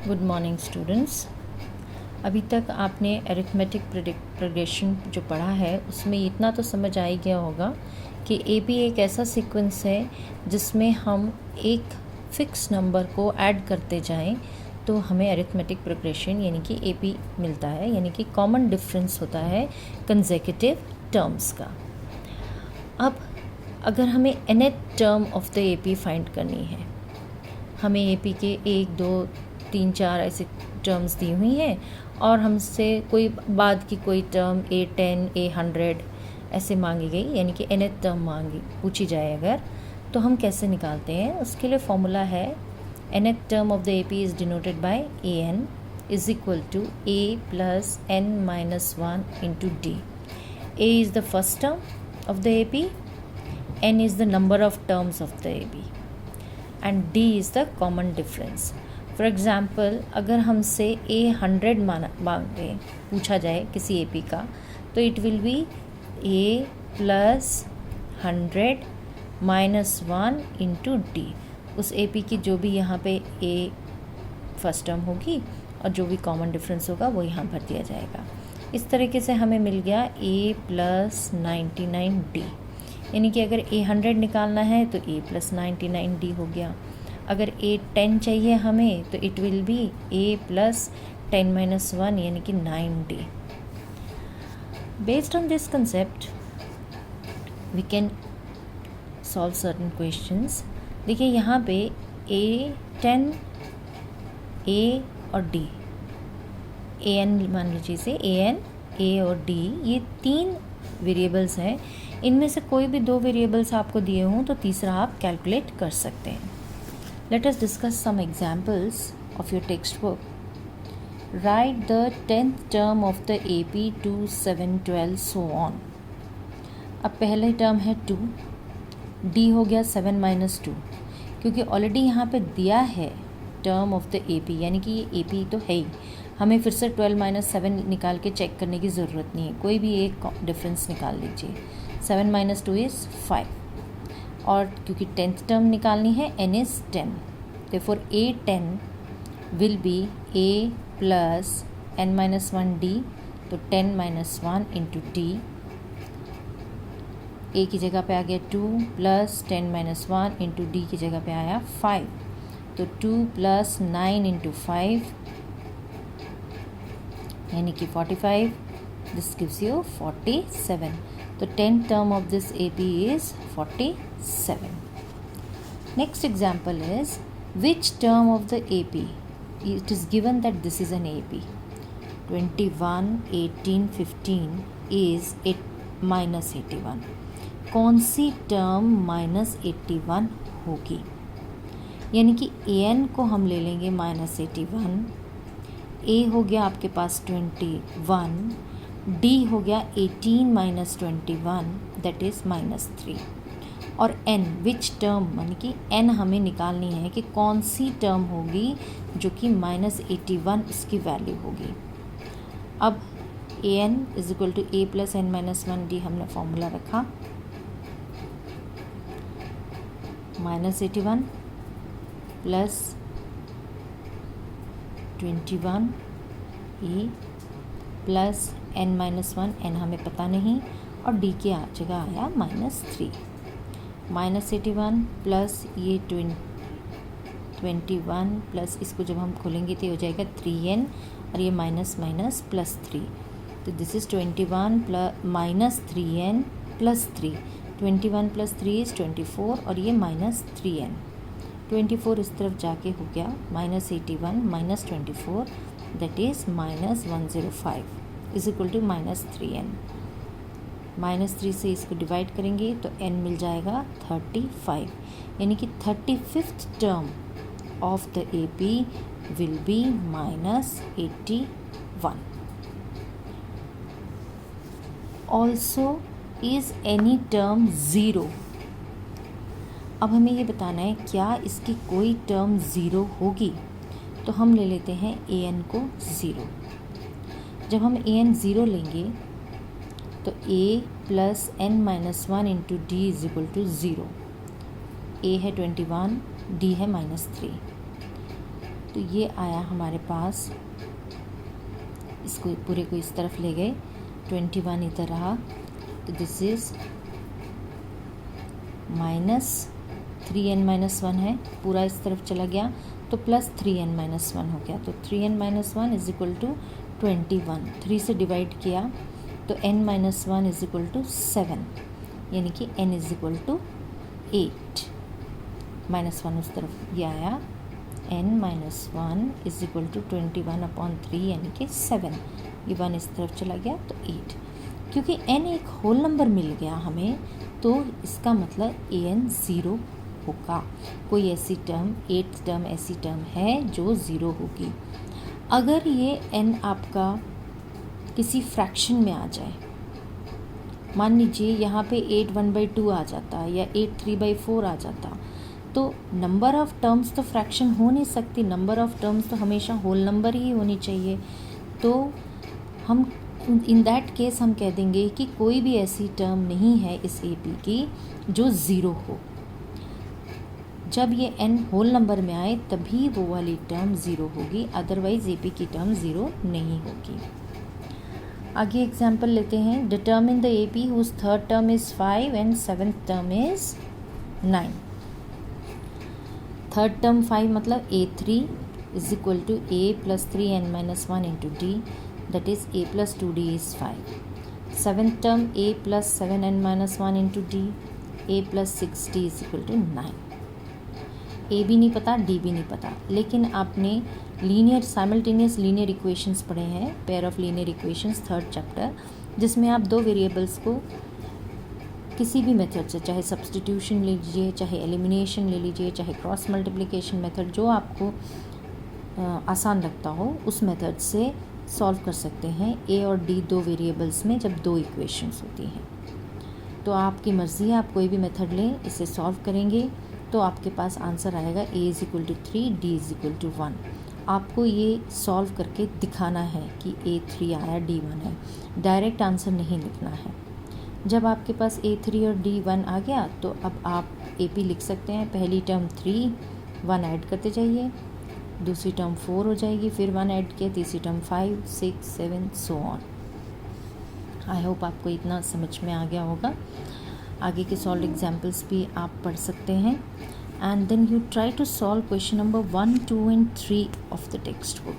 Good morning students. अभी तक आपने अरिथमेटिक प्रोग्रेशन जो पढ़ा है उसमें इतना तो समझ आ ही गया होगा कि एपी एक ऐसा सीक्वेंस है जिसमें हम एक फिक्स नंबर को ऐड करते जाएं तो हमें अरिथमेटिक प्रोग्रेशन यानी कि एपी मिलता है, यानी कि कॉमन डिफरेंस होता है कंसेक्यूटिव टर्म्स का। अब अगर हमें nth term of the AP find करनी है, हमें एपी के 1 2 3 4 ऐसे टर्म्स दी हुई हैं और हमसे कोई बाद की कोई टर्म A10 A100 ऐसे मांगी गई, यानी कि nth टर्म पूछी जाए अगर, तो हम कैसे निकालते हैं? उसके लिए फॉर्मूला है nth term of the AP is denoted by an is equal to a plus n minus 1 into D. a is the first term of the AP, n is the number of terms of the AP and d is the common difference. For example, अगर हमसे A100 मांगे पूछा जाए किसी AP का, तो it will be a plus 100 minus 1 into D. उस AP की जो भी यहाँ पे a फर्स्ट टर्म होगी और जो भी कॉमन डिफरेंस होगा वो यहाँ भर दिया जाएगा। इस तरीके से हमें मिल गया a प्लस 99d, यानी कि अगर A100 निकालना है तो a प्लस 99d हो गया। अगर A10 चाहिए हमें तो it will be a plus 10 minus 1 यानी कि 9d। Based on this concept we can solve certain questions. देखिए यहाँ पे A10 a और d, an मान लीजिए इसे an, a और d, ये 3 वेरिएबल्स हैं। इनमें से कोई भी 2 वेरिएबल्स आपको दिए हों तो तीसरा आप कैलकुलेट कर सकते हैं। Let us discuss some examples of your textbook. Write the 10th term of the AP 2, 7, 12 so on. अब पहले टर्म है 2, D हो गया 7 माइनस 2, क्योंकि ऑलरेडी यहाँ पे दिया है टर्म ऑफ द AP, यानी कि ये AP तो है ही, हमें फिर से 12 माइनस 7 निकाल के चेक करने की ज़रूरत नहीं है, कोई भी एक डिफरेंस निकाल लीजिए। 7 माइनस 2 इज़ 5, और क्योंकि 10th टर्म निकालनी है n is 10, therefore A10 will be a plus n minus 1d, तो 10 माइनस 1 इंटू डी। a की जगह पे आ गया 2 प्लस 10 माइनस 1 इंटू डी की जगह पे आया 5, तो 2 प्लस 9 इंटू 5 यानी कि 45, दिस गिव्स यू 47। तो 10th term of this AP is 47. Next example is, which term of the AP, it is given that this is an AP, 21, 18, 15 is minus 81, कौन सी term minus 81 होगी? यानी कि an को हम ले लेंगे माइनस 81, a हो गया आपके पास 21, d हो गया 18 माइनस 21 दैट इज़ माइनस 3, और n विच टर्म, यानी कि n हमें निकालनी है कि कौन सी टर्म होगी जो कि माइनस 81 उसकी वैल्यू होगी। अब an is equal to a plus n minus 1d हमने फॉर्मूला रखा, minus 81 plus 21 a plus n minus 1, n हमें पता नहीं, और d की जगह आया माइनस 3, माइनस 81 प्लस ये 21 प्लस इसको जब हम खोलेंगे तो हो जाएगा 3n, और ये माइनस माइनस प्लस 3, तो this is 21 plus minus 3n plus 3, 21 plus 3 is 24, और ये माइनस 3n, 24 इस तरफ जाके हो गया minus 81 minus 24 that is minus 105 is equal to minus 3n। Minus 3 से इसको डिवाइड करेंगे तो n मिल जाएगा 35, यानी कि 35th term of the AP will be minus 81। Also is any term zero. अब हमें ये बताना है क्या इसकी कोई टर्म ज़ीरो होगी, तो हम ले लेते हैं an को ज़ीरो। जब हम an ज़ीरो लेंगे तो a plus n minus 1 into D is equal to zero. a है 21, d है माइनस 3। तो ये आया हमारे पास, इसको पूरे को इस तरफ ले गए, 21 इधर रहा, तो दिस इज़ -3n-1 है, पूरा इस तरफ चला गया तो +3n-1 हो गया, तो 3n-1 इज इक्वल टू 21, 3 से डिवाइड किया तो n-1 इज इक्वल टू 7, यानी कि n इज इक्वल टू 8, -1 उस तरफ ये आया, n-1 इज इक्वल टू 21/3 यानी कि 7, ये 1 इस तरफ चला गया तो 8, क्योंकि n एक होल नंबर मिल गया हमें, तो इसका मतलब an 0 होगा। कोई ऐसी टर्म, 8th टर्म ऐसी टर्म है जो 0 होगी। अगर ये n आपका किसी फ्रैक्शन में आ जाए, मान लीजिए यहाँ पे 8 1/2 आ जाता या 8 3/4 आ जाता, तो नंबर ऑफ़ टर्म्स तो फ्रैक्शन हो नहीं सकती, नंबर ऑफ़ टर्म्स तो हमेशा होल नंबर ही होनी चाहिए। तो हम इन दैट केस हम कह देंगे कि कोई भी ऐसी टर्म नहीं है इस AP की जो 0 हो। जब ये n होल नंबर में आए तभी वो वाली टर्म 0 होगी, अदरवाइज AP की टर्म 0 नहीं होगी। आगे एग्जाम्पल लेते हैं। Determine the AP whose third term is 5 and seventh term is 9। Third term 5 मतलब A3 is equal to A + 3n-1 into D, that is A + 2D is 5. Seventh term A + 7n-1 into D, A + 6D is equal to 9. A भी नहीं पता, D भी नहीं पता, लेकिन आपने simultaneous linear equations पढ़े हैं, pair of linear equations, third chapter, जिसमें आप दो वेरिएबल्स को किसी भी मेथड से, चाहे सब्स्टिट्यूशन ले लीजिए, चाहे एलिमिनेशन ले लीजिए, चाहे क्रॉस मल्टीप्लिकेशन मेथड, जो आपको आसान लगता हो उस मेथड से सॉल्व कर सकते हैं A और D दो वेरिएबल्स में जब दो इक्वेशंस होती हैं। तो आपकी मर्ज़ी है, आप कोई भी मेथड लें, इसे सॉल्व करेंगे तो आपके पास आंसर आएगा A = 3, D = 1। आपको ये सॉल्व करके दिखाना है कि A3 आया, D1 है, डायरेक्ट आंसर नहीं लिखना है। जब आपके पास A3 और D1 आ गया तो अब आप AP लिख सकते हैं। पहली टर्म 3, 1 ऐड करते जाइए, दूसरी टर्म 4 हो जाएगी, फिर 1 ऐड किया, तीसरी term 5, 6, 7 so on. I hope आपको इतना समझ में आ गया होगा। आगे के सॉल्व एग्जाम्पल्स भी आप पढ़ सकते हैं, and then you try to solve question number 1, 2 and 3 of the text book.